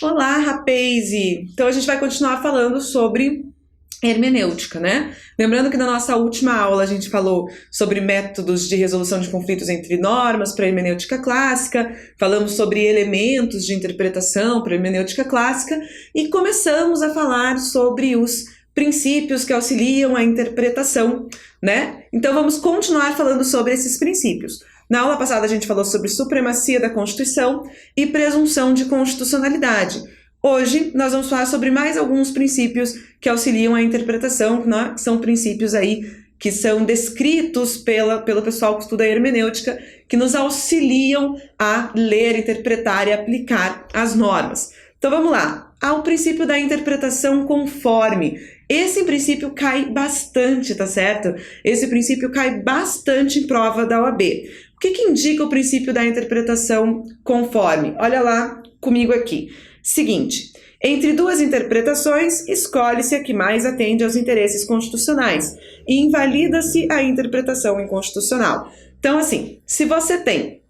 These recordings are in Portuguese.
Olá, rapaz! Então a gente vai continuar falando sobre hermenêutica, né? Lembrando que na nossa última aula a gente falou sobre métodos de resolução de conflitos entre normas para a hermenêutica clássica, falamos sobre elementos de interpretação para a hermenêutica clássica e começamos a falar sobre os princípios que auxiliam a interpretação, né? Então vamos continuar falando sobre esses princípios. Na aula passada a gente falou sobre supremacia da Constituição e presunção de constitucionalidade. Hoje nós vamos falar sobre mais alguns princípios que auxiliam a interpretação, né? São princípios aí que são descritos pelo pessoal que estuda a hermenêutica, que nos auxiliam a ler, interpretar e aplicar as normas. Então vamos lá. Há o princípio da interpretação conforme. Esse princípio cai bastante, tá certo? Esse princípio cai bastante em prova da OAB. O que indica o princípio da interpretação conforme? Olha lá comigo aqui. Seguinte, entre duas interpretações, escolhe-se a que mais atende aos interesses constitucionais e invalida-se a interpretação inconstitucional. Então, assim, se você tem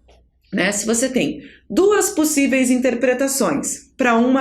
duas possíveis interpretações para um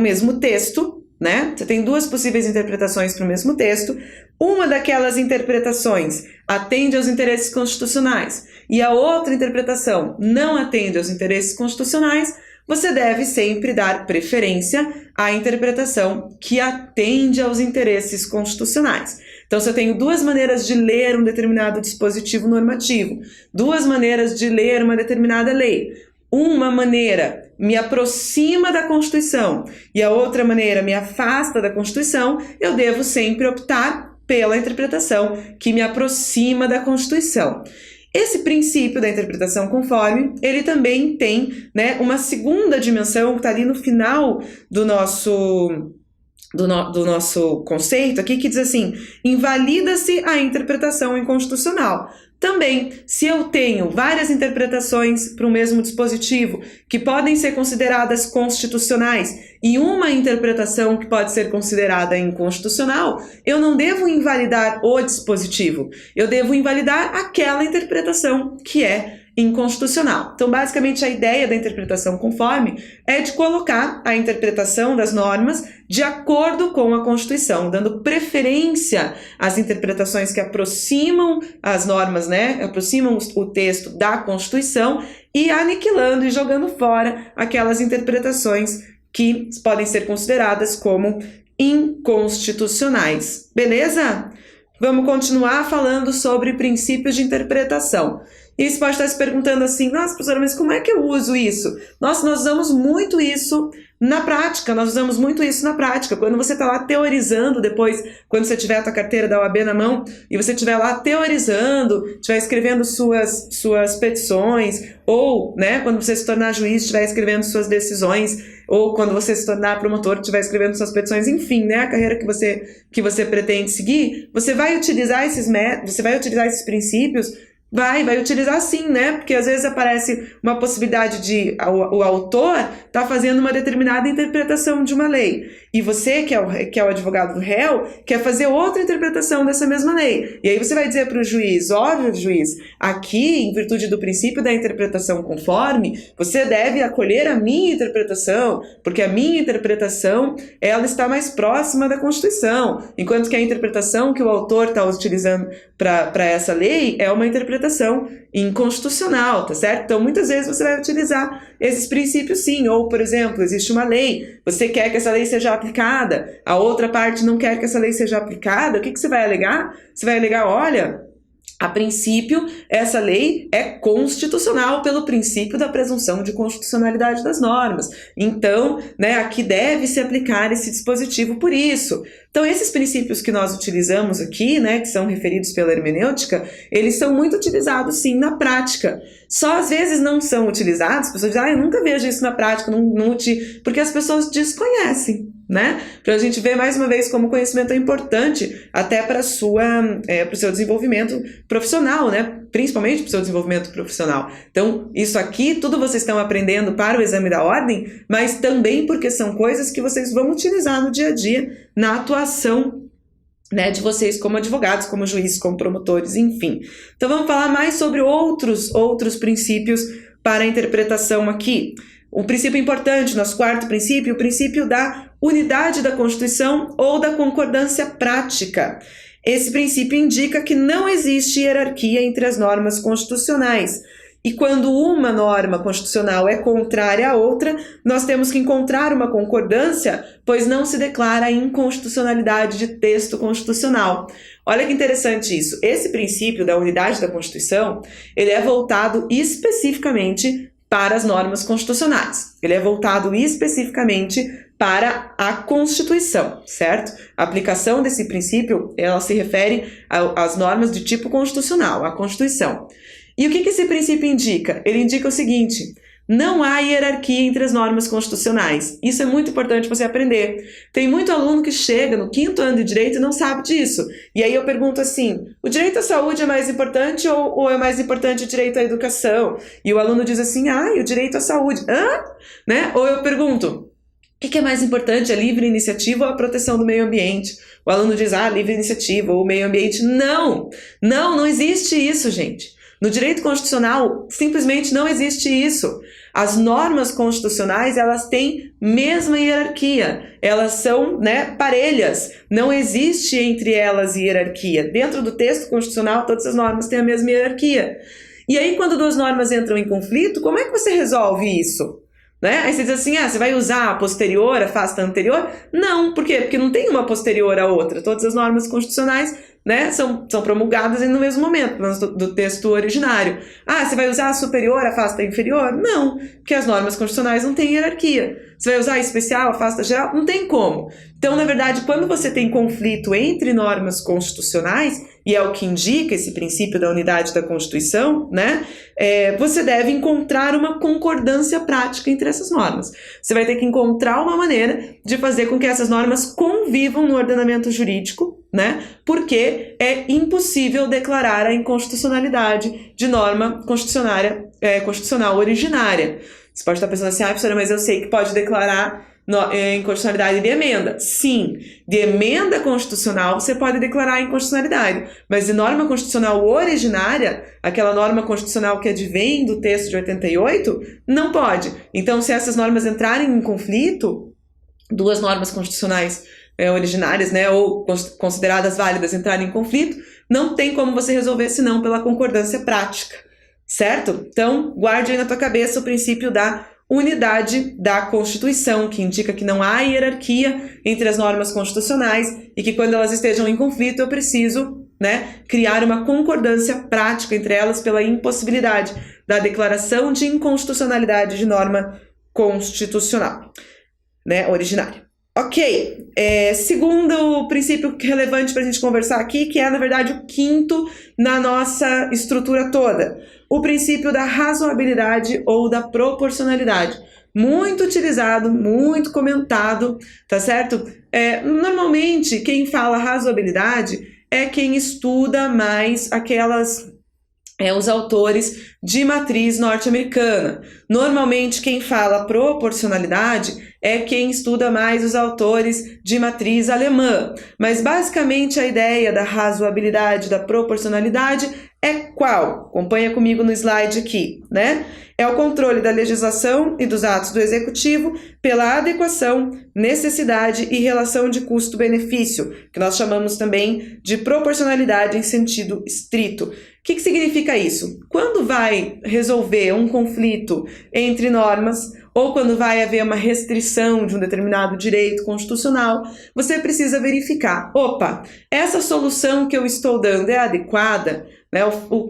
mesmo texto, né? Você tem duas possíveis interpretações para o mesmo texto. Uma daquelas interpretações atende aos interesses constitucionais e a outra interpretação não atende aos interesses constitucionais. Você deve sempre dar preferência à interpretação que atende aos interesses constitucionais. Então, se eu tenho duas maneiras de ler um determinado dispositivo normativo, duas maneiras de ler uma determinada lei, uma maneira me aproxima da Constituição e a outra maneira me afasta da Constituição, eu devo sempre optar pela interpretação que me aproxima da Constituição. Esse princípio da interpretação conforme, ele também tem, né, uma segunda dimensão que está ali no final do nosso conceito aqui, que diz assim, invalida-se a interpretação inconstitucional. Também, se eu tenho várias interpretações para o mesmo dispositivo que podem ser consideradas constitucionais e uma interpretação que pode ser considerada inconstitucional, eu não devo invalidar o dispositivo, eu devo invalidar aquela interpretação que é inconstitucional. Então, basicamente, a ideia da interpretação conforme é de colocar a interpretação das normas de acordo com a Constituição, dando preferência às interpretações que aproximam as normas, né? Aproximam o texto da Constituição e aniquilando e jogando fora aquelas interpretações que podem ser consideradas como inconstitucionais. Beleza? Vamos continuar falando sobre princípios de interpretação. E você pode estar se perguntando assim, nossa, professora, mas como é que eu uso isso? Nossa, nós usamos muito isso na prática, Quando você está lá teorizando depois, quando você tiver a tua carteira da OAB na mão, e você estiver lá teorizando, estiver escrevendo suas petições, ou, né, quando você se tornar juiz, estiver escrevendo suas decisões, ou quando você se tornar promotor, estiver escrevendo suas petições, enfim, né, a carreira que você pretende seguir, você vai utilizar esses métodos, você vai utilizar esses princípios. Vai utilizar sim, né? Porque às vezes aparece uma possibilidade de o autor tá fazendo uma determinada interpretação de uma lei. E você, que é o advogado do réu, quer fazer outra interpretação dessa mesma lei. E aí você vai dizer para o juiz, óbvio, juiz, aqui, em virtude do princípio da interpretação conforme, você deve acolher a minha interpretação, porque a minha interpretação, ela está mais próxima da Constituição, enquanto que a interpretação que o autor está utilizando para essa lei é uma interpretação inconstitucional, tá certo? Então, muitas vezes você vai utilizar esses princípios sim, ou, por exemplo, existe uma lei, você quer que essa lei seja aplicada, a outra parte não quer que essa lei seja aplicada, o que você vai alegar? Você vai alegar, olha, a princípio, essa lei é constitucional pelo princípio da presunção de constitucionalidade das normas. Então, né, aqui deve se aplicar esse dispositivo por isso. Então, esses princípios que nós utilizamos aqui, né, que são referidos pela hermenêutica, eles são muito utilizados, sim, na prática. Só às vezes não são utilizados, as pessoas dizem, eu nunca vejo isso na prática, porque as pessoas desconhecem, né? Para a gente ver mais uma vez como o conhecimento é importante até para o seu desenvolvimento profissional, né? Principalmente para o seu desenvolvimento profissional. Então, isso aqui, tudo vocês estão aprendendo para o exame da ordem, mas também porque são coisas que vocês vão utilizar no dia a dia, na atuação, né, de vocês como advogados, como juízes, como promotores, enfim. Então, vamos falar mais sobre outros princípios para a interpretação aqui. Um princípio importante, nosso quarto princípio, o princípio da unidade da Constituição ou da concordância prática. Esse princípio indica que não existe hierarquia entre as normas constitucionais. E quando uma norma constitucional é contrária à outra, nós temos que encontrar uma concordância, pois não se declara a inconstitucionalidade de texto constitucional. Olha que interessante isso. Esse princípio da unidade da Constituição, ele é voltado especificamente para as normas constitucionais. Ele é voltado especificamente para a Constituição, certo? A aplicação desse princípio, ela se refere às normas de tipo constitucional, à Constituição. E o que esse princípio indica? Ele indica o seguinte: não há hierarquia entre as normas constitucionais. Isso é muito importante você aprender. Tem muito aluno que chega no 5º ano de Direito e não sabe disso. E aí eu pergunto assim, o direito à saúde é mais importante ou é mais importante o direito à educação? E o aluno diz assim, o direito à saúde. Hã? Né? Ou eu pergunto, o que é mais importante, a livre iniciativa ou a proteção do meio ambiente? O aluno diz, livre iniciativa ou meio ambiente. Não existe isso, gente. No direito constitucional, simplesmente não existe isso. As normas constitucionais, elas têm mesma hierarquia. Elas são, parelhas. Não existe entre elas hierarquia. Dentro do texto constitucional, todas as normas têm a mesma hierarquia. E aí, quando duas normas entram em conflito, como é que você resolve isso? Aí você diz assim, você vai usar a posterior, afasta a anterior? Não, por quê? Porque não tem uma posterior à outra. Todas as normas constitucionais, são promulgadas no mesmo momento, pelo menos do texto originário. Você vai usar a superior, afasta a inferior? Não, porque as normas constitucionais não têm hierarquia. Você vai usar a especial, afasta a geral? Não tem como. Então, na verdade, quando você tem conflito entre normas constitucionais, e é o que indica esse princípio da unidade da Constituição, você deve encontrar uma concordância prática entre essas normas. Você vai ter que encontrar uma maneira de fazer com que essas normas convivam no ordenamento jurídico, porque é impossível declarar a inconstitucionalidade de norma constitucional originária. Você pode estar pensando assim, professora, mas eu sei que pode declarar inconstitucionalidade de emenda. Sim, de emenda constitucional você pode declarar inconstitucionalidade, mas de norma constitucional originária, aquela norma constitucional que advém do texto de 88, não pode. Então, se essas normas entrarem em conflito, duas normas constitucionais originárias, ou consideradas válidas entrarem em conflito, não tem como você resolver senão pela concordância prática, certo? Então, guarde aí na tua cabeça o princípio da unidade da Constituição, que indica que não há hierarquia entre as normas constitucionais e que quando elas estejam em conflito eu preciso, criar uma concordância prática entre elas pela impossibilidade da declaração de inconstitucionalidade de norma constitucional, originária. Ok, segundo princípio relevante para a gente conversar aqui, que é, na verdade, o 5º na nossa estrutura toda, o princípio da razoabilidade ou da proporcionalidade. Muito utilizado, muito comentado, tá certo? Normalmente, quem fala razoabilidade é quem estuda mais os autores de matriz norte-americana. Normalmente, quem fala proporcionalidade é quem estuda mais os autores de matriz alemã. Mas, basicamente, a ideia da razoabilidade, da proporcionalidade é qual? Acompanha comigo no slide aqui, É o controle da legislação e dos atos do executivo pela adequação, necessidade e relação de custo-benefício, que nós chamamos também de proporcionalidade em sentido estrito. O que significa isso? Quando vai resolver um conflito entre normas ou quando vai haver uma restrição de um determinado direito constitucional, você precisa verificar, essa solução que eu estou dando é adequada? O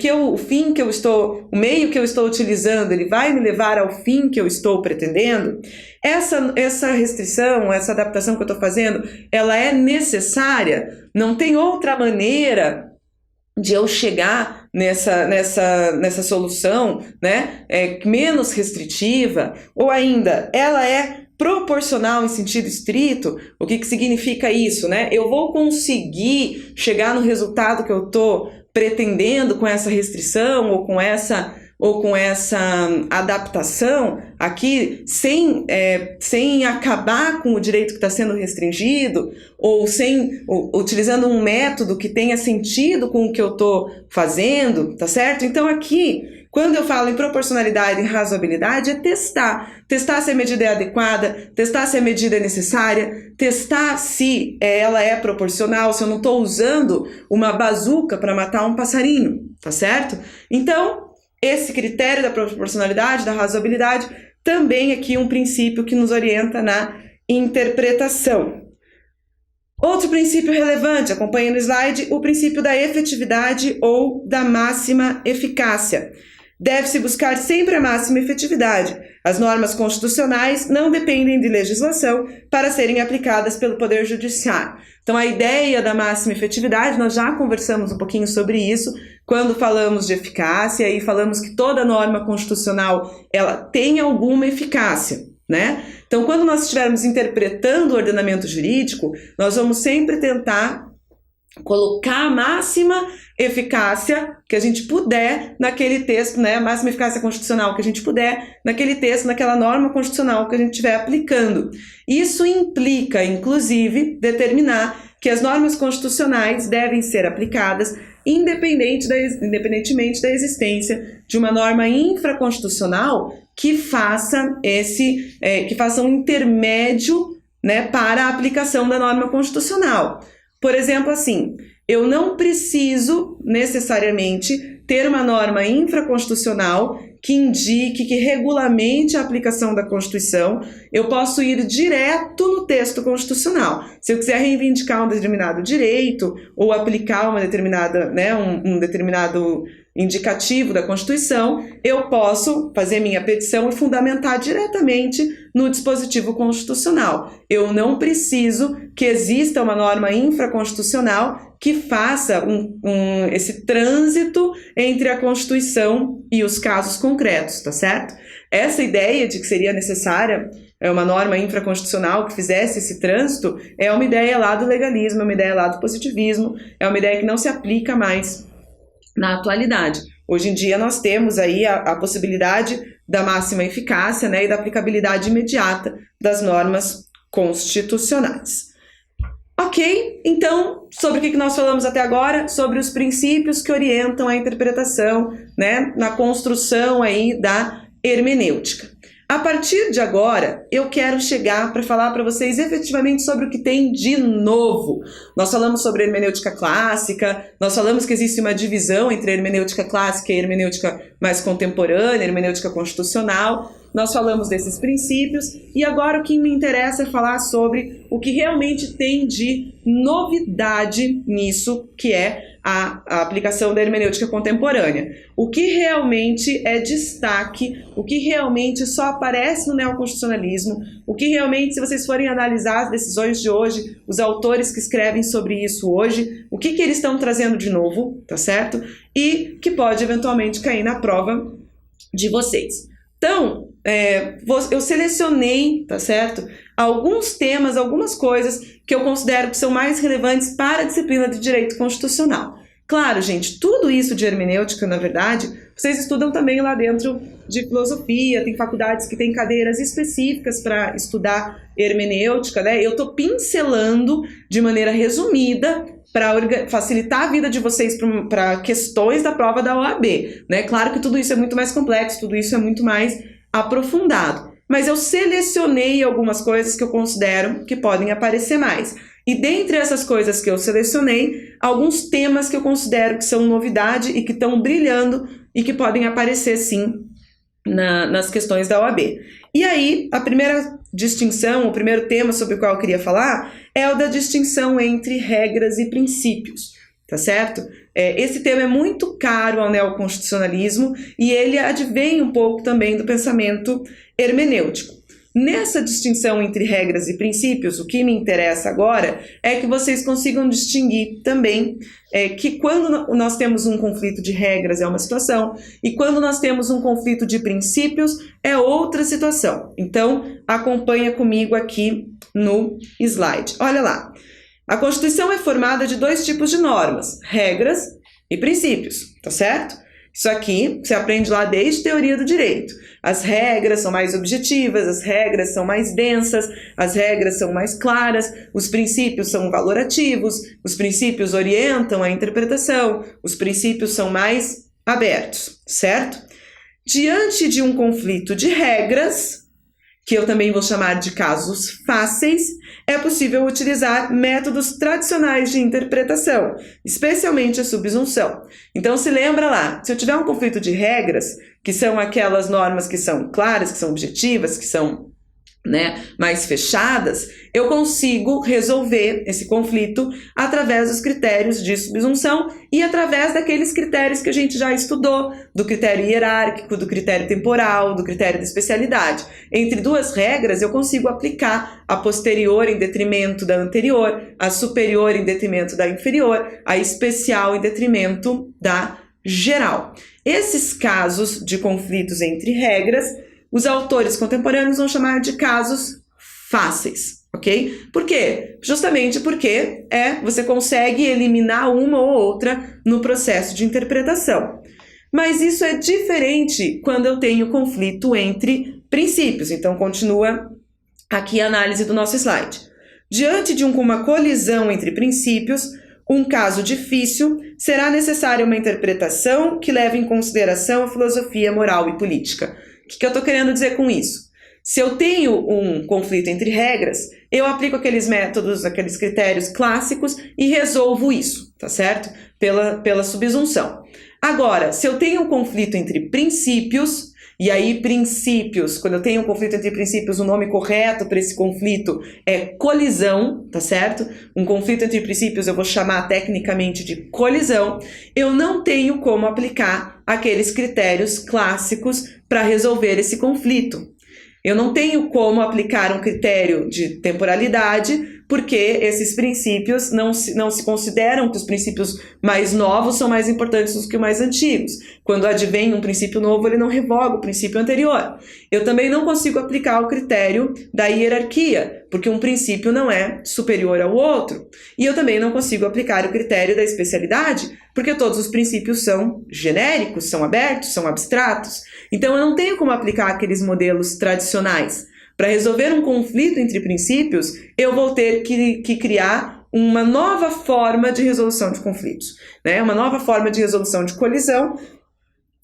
meio que eu estou utilizando, ele vai me levar ao fim que eu estou pretendendo? Essa restrição, essa adaptação que eu estou fazendo, ela é necessária? Não tem outra maneira de eu chegar nessa solução, menos restritiva? Ou ainda, ela é proporcional em sentido estrito? O que significa isso, Eu vou conseguir chegar no resultado que eu estou pretendendo com essa restrição ou com essa adaptação aqui, sem acabar com o direito que está sendo restringido, ou utilizando um método que tenha sentido com o que eu estou fazendo, tá certo? Então aqui, Quando eu falo em proporcionalidade e razoabilidade, é testar. Testar se a medida é adequada, testar se a medida é necessária, testar se ela é proporcional, se eu não estou usando uma bazuca para matar um passarinho, tá certo? Então, esse critério da proporcionalidade, da razoabilidade, também aqui um princípio que nos orienta na interpretação. Outro princípio relevante, acompanhe no slide, o princípio da efetividade ou da máxima eficácia. Deve-se buscar sempre a máxima efetividade. As normas constitucionais não dependem de legislação para serem aplicadas pelo Poder Judiciário. Então, a ideia da máxima efetividade, nós já conversamos um pouquinho sobre isso, quando falamos de eficácia e falamos que toda norma constitucional ela tem alguma eficácia, né? Então, quando nós estivermos interpretando o ordenamento jurídico, nós vamos sempre tentar colocar a máxima eficácia que a gente puder naquele texto, né? A máxima eficácia constitucional que a gente puder naquele texto, naquela norma constitucional que a gente estiver aplicando. Isso implica, inclusive, determinar que as normas constitucionais devem ser aplicadas independentemente da existência de uma norma infraconstitucional que faça um intermédio, né, para a aplicação da norma constitucional. Por exemplo, assim, eu não preciso necessariamente ter uma norma infraconstitucional que indique, que regulamente a aplicação da Constituição. Eu posso ir direto no texto constitucional. Se eu quiser reivindicar um determinado direito ou aplicar uma determinada, né, um determinado indicativo da Constituição, eu posso fazer minha petição e fundamentar diretamente no dispositivo constitucional. Eu não preciso que exista uma norma infraconstitucional que faça esse trânsito entre a Constituição e os casos concretos, tá certo? Essa ideia de que seria necessária uma norma infraconstitucional que fizesse esse trânsito é uma ideia lá do legalismo, é uma ideia lá do positivismo, é uma ideia que não se aplica mais na atualidade. Hoje em dia nós temos aí a possibilidade da máxima eficácia, né, e da aplicabilidade imediata das normas constitucionais. Ok? Então, sobre o que nós falamos até agora? Sobre os princípios que orientam a interpretação, né, na construção aí da hermenêutica. A partir de agora, eu quero chegar para falar para vocês efetivamente sobre o que tem de novo. Nós falamos sobre hermenêutica clássica, nós falamos que existe uma divisão entre a hermenêutica clássica e a hermenêutica mais contemporânea, hermenêutica constitucional. Nós falamos desses princípios e agora o que me interessa é falar sobre o que realmente tem de novidade nisso, que é a aplicação da hermenêutica contemporânea. O que realmente é destaque, o que realmente só aparece no neoconstitucionalismo, o que realmente, se vocês forem analisar as decisões de hoje, os autores que escrevem sobre isso hoje, o que eles estão trazendo de novo, tá certo? E que pode eventualmente cair na prova de vocês. Então, eu selecionei, tá certo? Alguns temas, algumas coisas que eu considero que são mais relevantes para a disciplina de Direito Constitucional. Claro, gente, tudo isso de hermenêutica, na verdade, vocês estudam também lá dentro de filosofia, tem faculdades que têm cadeiras específicas para estudar hermenêutica, né? Eu estou pincelando de maneira resumida para facilitar a vida de vocês para questões da prova da OAB, né? Claro que tudo isso é muito mais complexo, tudo isso é muito mais aprofundado, mas eu selecionei algumas coisas que eu considero que podem aparecer mais. E dentre essas coisas que eu selecionei, alguns temas que eu considero que são novidade e que estão brilhando e que podem aparecer sim nas questões da OAB. E aí, a primeira distinção, o primeiro tema sobre o qual eu queria falar é o da distinção entre regras e princípios, tá certo? Esse tema é muito caro ao neoconstitucionalismo e ele advém um pouco também do pensamento hermenêutico. Nessa distinção entre regras e princípios, o que me interessa agora é que vocês consigam distinguir também que quando nós temos um conflito de regras é uma situação e quando nós temos um conflito de princípios é outra situação. Então, acompanha comigo aqui no slide. Olha lá. A Constituição é formada de dois tipos de normas, regras e princípios, tá certo? Isso aqui você aprende lá desde teoria do direito. As regras são mais objetivas, as regras são mais densas, as regras são mais claras, os princípios são valorativos, os princípios orientam a interpretação, os princípios são mais abertos, certo? Diante de um conflito de regras, que eu também vou chamar de casos fáceis, é possível utilizar métodos tradicionais de interpretação, especialmente a subsunção. Então, se lembra lá, se eu tiver um conflito de regras, que são aquelas normas que são claras, que são objetivas, que são mais fechadas, eu consigo resolver esse conflito através dos critérios de subsunção e através daqueles critérios que a gente já estudou, do critério hierárquico, do critério temporal, do critério de especialidade. Entre duas regras, eu consigo aplicar a posterior em detrimento da anterior, a superior em detrimento da inferior, a especial em detrimento da geral. Esses casos de conflitos entre regras, os autores contemporâneos vão chamar de casos fáceis, ok? Por quê? Justamente porque você consegue eliminar uma ou outra no processo de interpretação. Mas isso é diferente quando eu tenho conflito entre princípios. Então, continua aqui a análise do nosso slide. Diante de uma colisão entre princípios, um caso difícil, será necessária uma interpretação que leve em consideração a filosofia moral e política. O que eu estou querendo dizer com isso? Se eu tenho um conflito entre regras, eu aplico aqueles métodos, aqueles critérios clássicos e resolvo isso, tá certo? Pela subsunção. Agora, se eu tenho um conflito entre princípios, e aí princípios, quando eu tenho um conflito entre princípios, o nome correto para esse conflito é colisão, tá certo? Um conflito entre princípios eu vou chamar tecnicamente de colisão. Eu não tenho como aplicar aqueles critérios clássicos para resolver esse conflito. Eu não tenho como aplicar um critério de temporalidade, porque esses princípios não se consideram que os princípios mais novos são mais importantes do que os mais antigos. Quando advém um princípio novo, ele não revoga o princípio anterior. Eu também não consigo aplicar o critério da hierarquia, porque um princípio não é superior ao outro. E eu também não consigo aplicar o critério da especialidade, porque todos os princípios são genéricos, são abertos, são abstratos. Então eu não tenho como aplicar aqueles modelos tradicionais. Para resolver um conflito entre princípios, eu vou ter que criar uma nova forma de resolução de conflitos, uma nova forma de resolução de colisão,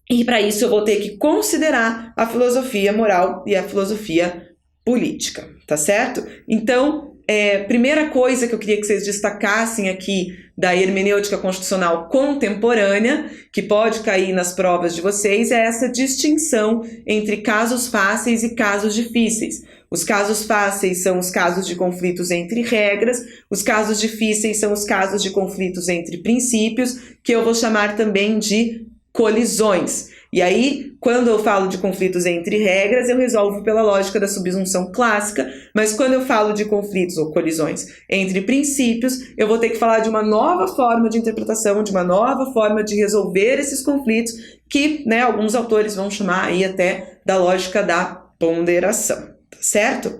e para isso eu vou ter que considerar a filosofia moral e a filosofia política, tá certo? Então, primeira coisa que eu queria que vocês destacassem aqui da hermenêutica constitucional contemporânea, que pode cair nas provas de vocês, é essa distinção entre casos fáceis e casos difíceis. Os casos fáceis são os casos de conflitos entre regras, os casos difíceis são os casos de conflitos entre princípios, que eu vou chamar também de colisões. E aí, quando eu falo de conflitos entre regras, eu resolvo pela lógica da subsunção clássica, mas quando eu falo de conflitos ou colisões entre princípios, eu vou ter que falar de uma nova forma de interpretação, de uma nova forma de resolver esses conflitos, que alguns autores vão chamar aí até da lógica da ponderação, tá certo?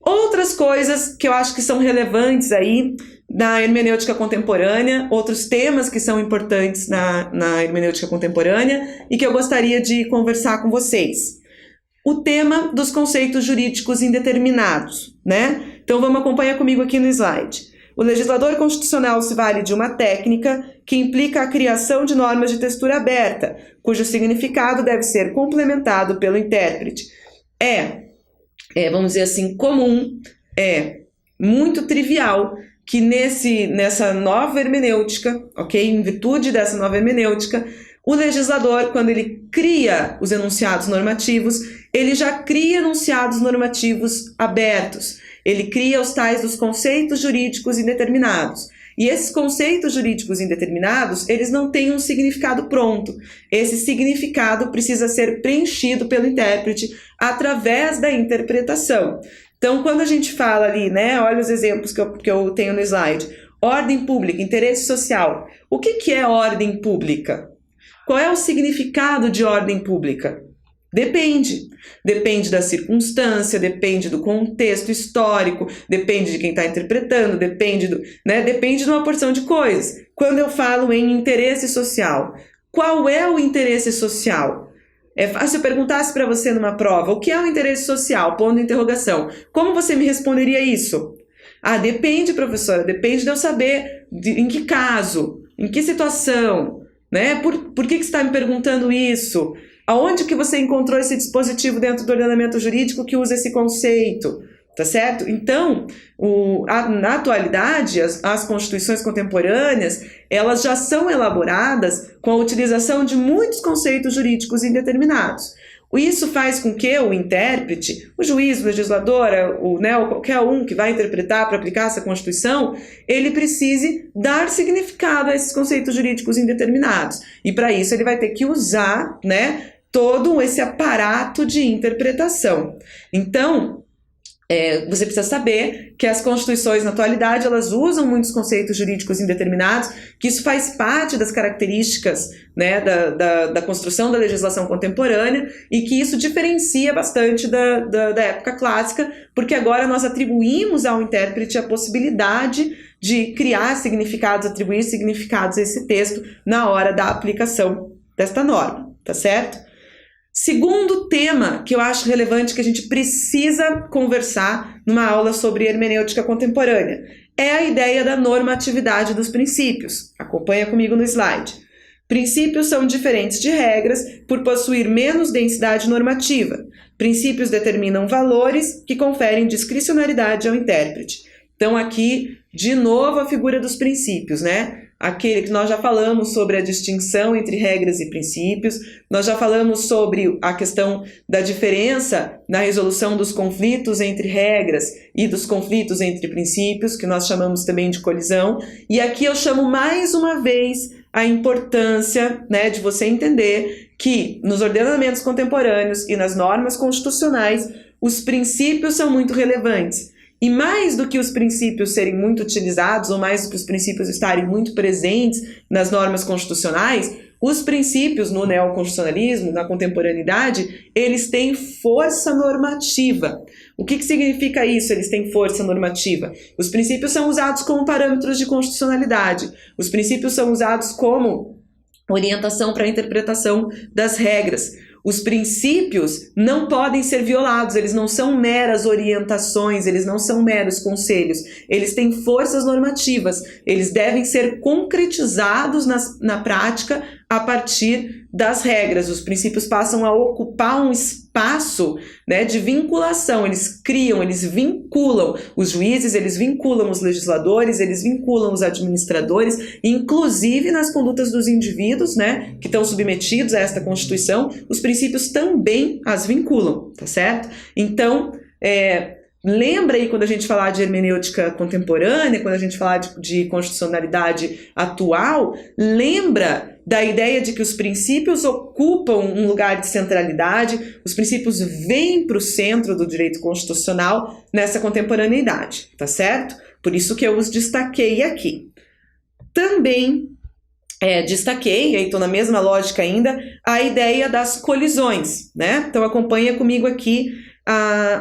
Outras coisas que eu acho que são relevantes aí na hermenêutica contemporânea, outros temas que são importantes na hermenêutica contemporânea e que eu gostaria de conversar com vocês. O tema dos conceitos jurídicos indeterminados, Então vamos acompanhar comigo aqui no slide. O legislador constitucional se vale de uma técnica que implica a criação de normas de textura aberta, cujo significado deve ser complementado pelo intérprete. Vamos dizer assim, comum, muito trivial que nessa nova hermenêutica, em virtude dessa nova hermenêutica, o legislador, quando ele cria os enunciados normativos, ele já cria enunciados normativos abertos. Ele cria os tais dos conceitos jurídicos indeterminados. E esses conceitos jurídicos indeterminados, eles não têm um significado pronto. Esse significado precisa ser preenchido pelo intérprete através da interpretação. Então, quando a gente fala ali, olha os exemplos que eu tenho no slide. Ordem pública, interesse social. O que é ordem pública? Qual é o significado de ordem pública? Depende. Depende da circunstância, depende do contexto histórico, depende de quem está interpretando, depende de uma porção de coisas. Quando eu falo em interesse social, qual é o interesse social? É fácil eu perguntasse para você numa prova, o que é o interesse social? Ponto de interrogação. Como você me responderia isso? Depende, professora, depende de eu saber em que caso, em que situação, né? Por que você está me perguntando isso? Aonde que você encontrou esse dispositivo dentro do ordenamento jurídico que usa esse conceito? Tá certo? Então, na atualidade, as constituições contemporâneas, elas já são elaboradas com a utilização de muitos conceitos jurídicos indeterminados. Isso faz com que o intérprete, o juiz, o legislador, ou qualquer um que vai interpretar para aplicar essa Constituição, ele precise dar significado a esses conceitos jurídicos indeterminados. E para isso ele vai ter que usar, né, todo esse aparato de interpretação. Então, você precisa saber que as constituições na atualidade elas usam muitos conceitos jurídicos indeterminados, que isso faz parte das características, né, da construção da legislação contemporânea e que isso diferencia bastante da época clássica, porque agora nós atribuímos ao intérprete a possibilidade de criar significados, atribuir significados a esse texto na hora da aplicação desta norma, tá certo? Segundo tema que eu acho relevante que a gente precisa conversar numa aula sobre hermenêutica contemporânea é a ideia da normatividade dos princípios. Acompanha comigo no slide. Princípios são diferentes de regras por possuir menos densidade normativa. Princípios determinam valores que conferem discricionariedade ao intérprete. Então aqui, de novo, a figura dos princípios, né? Aquele que nós já falamos sobre a distinção entre regras e princípios, nós já falamos sobre a questão da diferença na resolução dos conflitos entre regras e dos conflitos entre princípios, que nós chamamos também de colisão, e aqui eu chamo mais uma vez a importância, né, de você entender que nos ordenamentos contemporâneos e nas normas constitucionais, os princípios são muito relevantes. E mais do que os princípios serem muito utilizados, ou mais do que os princípios estarem muito presentes nas normas constitucionais, os princípios no neoconstitucionalismo, na contemporaneidade, eles têm força normativa. O que significa isso? Eles têm força normativa. Os princípios são usados como parâmetros de constitucionalidade. Os princípios são usados como orientação para a interpretação das regras. Os princípios não podem ser violados, eles não são meras orientações, eles não são meros conselhos, eles têm forças normativas, eles devem ser concretizados na prática a partir das regras. Os princípios passam a ocupar um espaço, né, de vinculação, eles criam, eles vinculam os juízes, eles vinculam os legisladores, eles vinculam os administradores, inclusive nas condutas dos indivíduos, né, que estão submetidos a esta Constituição, os princípios também as vinculam, tá certo? Então, lembra aí quando a gente falar de hermenêutica contemporânea, quando a gente falar de constitucionalidade atual, lembra da ideia de que os princípios ocupam um lugar de centralidade, os princípios vêm para o centro do direito constitucional nessa contemporaneidade, tá certo? Por isso que eu os destaquei aqui. Também destaquei, e aí estou na mesma lógica ainda, a ideia das colisões, né? Então acompanha comigo aqui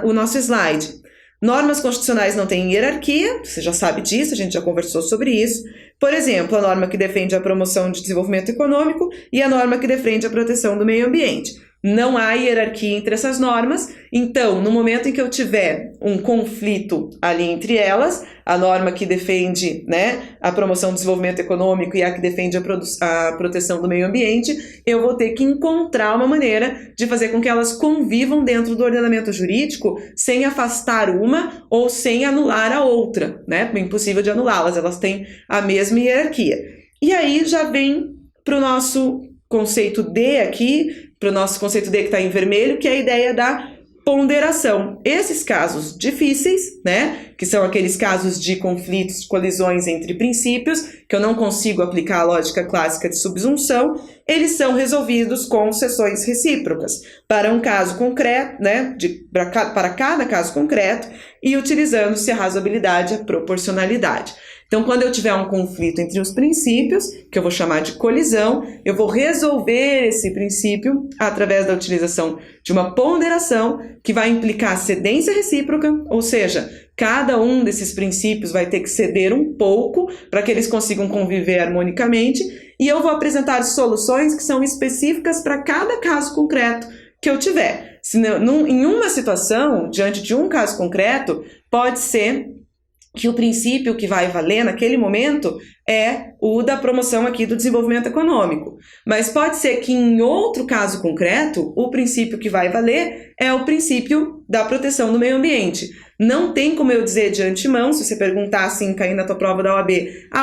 o nosso slide. Normas constitucionais não têm hierarquia, você já sabe disso, a gente já conversou sobre isso. Por exemplo, a norma que defende a promoção de desenvolvimento econômico e a norma que defende a proteção do meio ambiente. Não há hierarquia entre essas normas, então, no momento em que eu tiver um conflito ali entre elas, a norma que defende, né, a promoção do desenvolvimento econômico e a que defende a proteção do meio ambiente, eu vou ter que encontrar uma maneira de fazer com que elas convivam dentro do ordenamento jurídico sem afastar uma ou sem anular a outra, né? É impossível de anulá-las, elas têm a mesma hierarquia. E aí já vem para o nosso conceito D aqui, para o nosso conceito D que está em vermelho, que é a ideia da ponderação. Esses casos difíceis, né, que são aqueles casos de conflitos, colisões entre princípios, que eu não consigo aplicar a lógica clássica de subsunção, eles são resolvidos com seções recíprocas, para um caso concreto, né, para cada caso concreto, e utilizando-se a razoabilidade e a proporcionalidade. Então, quando eu tiver um conflito entre os princípios, que eu vou chamar de colisão, eu vou resolver esse princípio através da utilização de uma ponderação que vai implicar cedência recíproca, ou seja, cada um desses princípios vai ter que ceder um pouco para que eles consigam conviver harmonicamente, e eu vou apresentar soluções que são específicas para cada caso concreto que eu tiver. Se em uma situação, diante de um caso concreto, pode ser que o princípio que vai valer naquele momento é o da promoção aqui do desenvolvimento econômico. Mas pode ser que em outro caso concreto, o princípio que vai valer é o princípio da proteção do meio ambiente. Não tem como eu dizer de antemão, se você perguntar assim, cair na tua prova da OAB,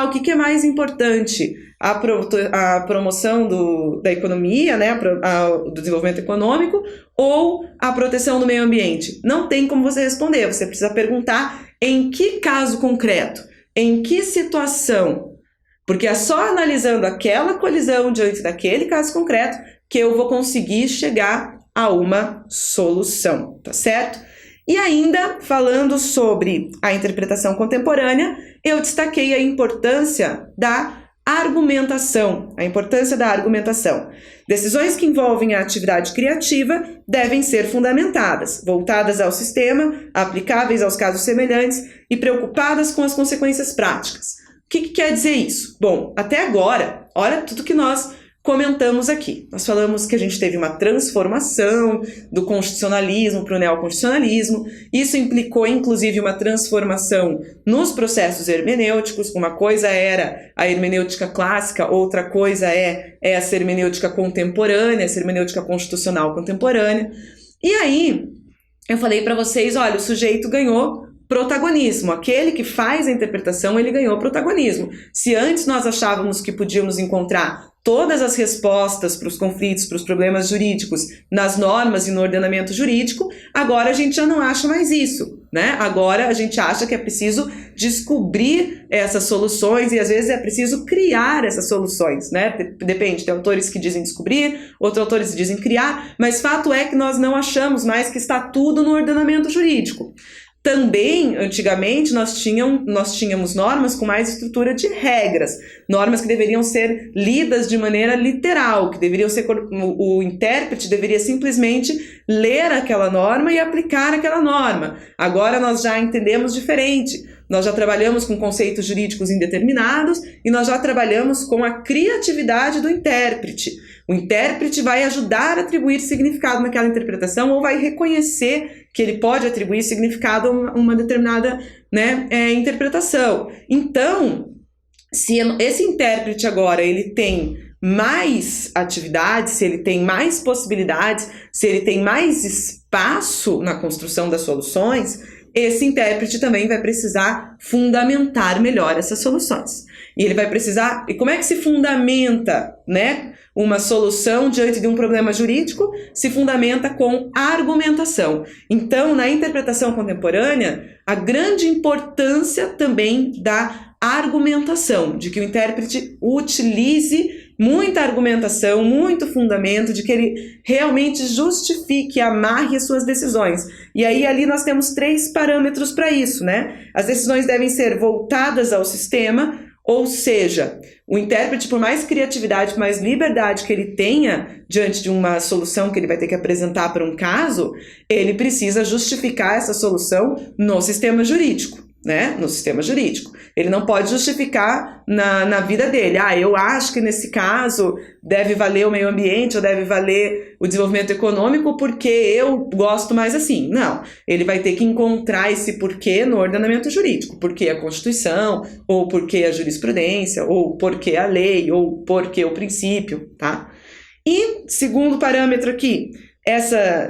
o que é mais importante? A promoção da economia, né, do desenvolvimento econômico, ou a proteção do meio ambiente? Não tem como você responder, você precisa perguntar em que caso concreto, em que situação, porque é só analisando aquela colisão diante daquele caso concreto que eu vou conseguir chegar a uma solução, tá certo? E ainda, falando sobre a interpretação contemporânea, eu destaquei a importância da argumentação, Decisões que envolvem a atividade criativa devem ser fundamentadas, voltadas ao sistema, aplicáveis aos casos semelhantes e preocupadas com as consequências práticas. O que quer dizer isso? Bom, até agora, olha tudo que nós comentamos aqui. Nós falamos que a gente teve uma transformação do constitucionalismo para o neoconstitucionalismo. Isso implicou, inclusive, uma transformação nos processos hermenêuticos. Uma coisa era a hermenêutica clássica, outra coisa é essa hermenêutica contemporânea, essa hermenêutica constitucional contemporânea. E aí, eu falei para vocês, olha, o sujeito ganhou protagonismo. Aquele que faz a interpretação, ele ganhou protagonismo. Se antes nós achávamos que podíamos encontrar todas as respostas para os conflitos, para os problemas jurídicos nas normas e no ordenamento jurídico, agora a gente já não acha mais isso, né? Agora a gente acha que é preciso descobrir essas soluções e às vezes é preciso criar essas soluções, né? Depende, tem autores que dizem descobrir, outros autores dizem criar, mas fato é que nós não achamos mais que está tudo no ordenamento jurídico. Também, antigamente, nós tínhamos normas com mais estrutura de regras, normas que deveriam ser lidas de maneira literal, que deveriam ser, o intérprete deveria simplesmente ler aquela norma e aplicar aquela norma. Agora nós já entendemos diferente. Nós já trabalhamos com conceitos jurídicos indeterminados e nós já trabalhamos com a criatividade do intérprete. O intérprete vai ajudar a atribuir significado naquela interpretação ou vai reconhecer que ele pode atribuir significado a uma determinada, né, interpretação. Então, se esse intérprete agora ele tem mais atividades, se ele tem mais possibilidades, se ele tem mais espaço na construção das soluções, esse intérprete também vai precisar fundamentar melhor essas soluções. E ele vai precisar... E como é que se fundamenta, né, uma solução diante de um problema jurídico? Se fundamenta com argumentação. Então, na interpretação contemporânea, a grande importância também da argumentação, de que o intérprete utilize muita argumentação, muito fundamento, de que ele realmente justifique, amarre as suas decisões. E aí ali nós temos 3 parâmetros para isso, né? As decisões devem ser voltadas ao sistema, ou seja, o intérprete, por mais criatividade, por mais liberdade que ele tenha diante de uma solução que ele vai ter que apresentar para um caso, ele precisa justificar essa solução no sistema jurídico, né? No sistema jurídico. Ele não pode justificar na vida dele. Eu acho que nesse caso deve valer o meio ambiente ou deve valer o desenvolvimento econômico porque eu gosto mais assim. Não. Ele vai ter que encontrar esse porquê no ordenamento jurídico. Porquê a Constituição, ou porquê a jurisprudência, ou porquê a lei, ou porquê o princípio, tá? E, segundo parâmetro aqui, essa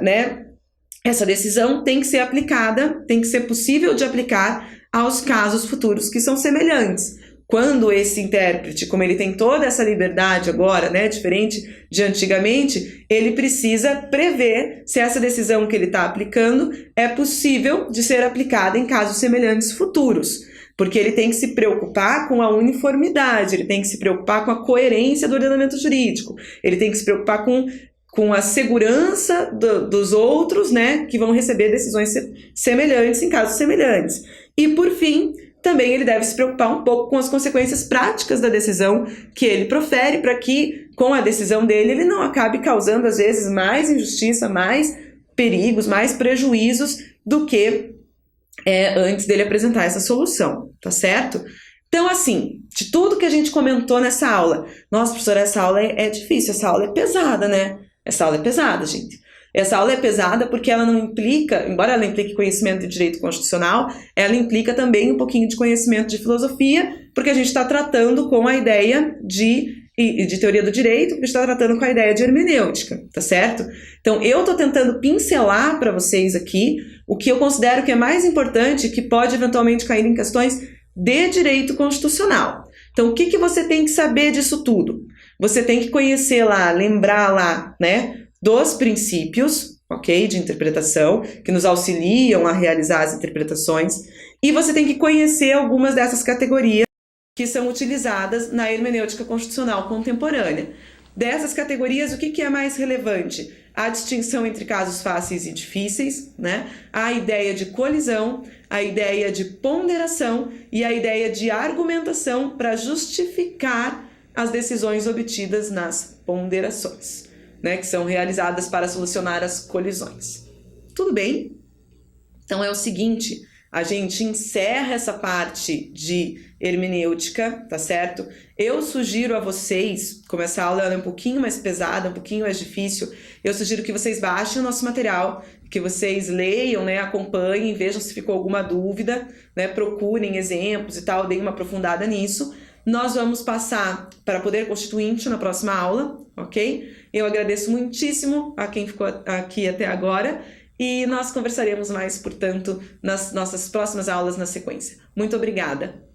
decisão tem que ser aplicada, tem que ser possível de aplicar aos casos futuros que são semelhantes. Quando esse intérprete, como ele tem toda essa liberdade agora, né, diferente de antigamente, ele precisa prever se essa decisão que ele está aplicando é possível de ser aplicada em casos semelhantes futuros. Porque ele tem que se preocupar com a uniformidade, ele tem que se preocupar com a coerência do ordenamento jurídico, ele tem que se preocupar com a segurança dos outros, né, que vão receber decisões semelhantes em casos semelhantes. E, por fim, também ele deve se preocupar um pouco com as consequências práticas da decisão que ele profere, para que, com a decisão dele, ele não acabe causando, às vezes, mais injustiça, mais perigos, mais prejuízos do que antes dele apresentar essa solução, tá certo? Então, assim, de tudo que a gente comentou nessa aula, nossa, professora, essa aula é difícil, essa aula é pesada, né? Essa aula é pesada, gente. Essa aula é pesada porque ela não implica, embora ela implique conhecimento de direito constitucional, ela implica também um pouquinho de conhecimento de filosofia, porque a gente está tratando com a ideia de teoria do direito, porque a gente está tratando com a ideia de hermenêutica, tá certo? Então, eu estou tentando pincelar para vocês aqui o que eu considero que é mais importante, que pode eventualmente cair em questões de direito constitucional. Então, o que você tem que saber disso tudo? Você tem que conhecer lá, lembrar lá, né, dos princípios, ok, de interpretação, que nos auxiliam a realizar as interpretações, e você tem que conhecer algumas dessas categorias que são utilizadas na hermenêutica constitucional contemporânea. Dessas categorias, o que é mais relevante? A distinção entre casos fáceis e difíceis, né? A ideia de colisão, a ideia de ponderação e a ideia de argumentação para justificar as decisões obtidas nas ponderações, né? Que são realizadas para solucionar as colisões. Tudo bem? Então é o seguinte, a gente encerra essa parte de hermenêutica, tá certo? Eu sugiro a vocês, como essa aula é um pouquinho mais pesada, um pouquinho mais difícil, eu sugiro que vocês baixem o nosso material, que vocês leiam, né, acompanhem, vejam se ficou alguma dúvida, né, procurem exemplos e tal, deem uma aprofundada nisso. Nós vamos passar para Poder Constituinte na próxima aula, ok? Eu agradeço muitíssimo a quem ficou aqui até agora e nós conversaremos mais, portanto, nas nossas próximas aulas na sequência. Muito obrigada!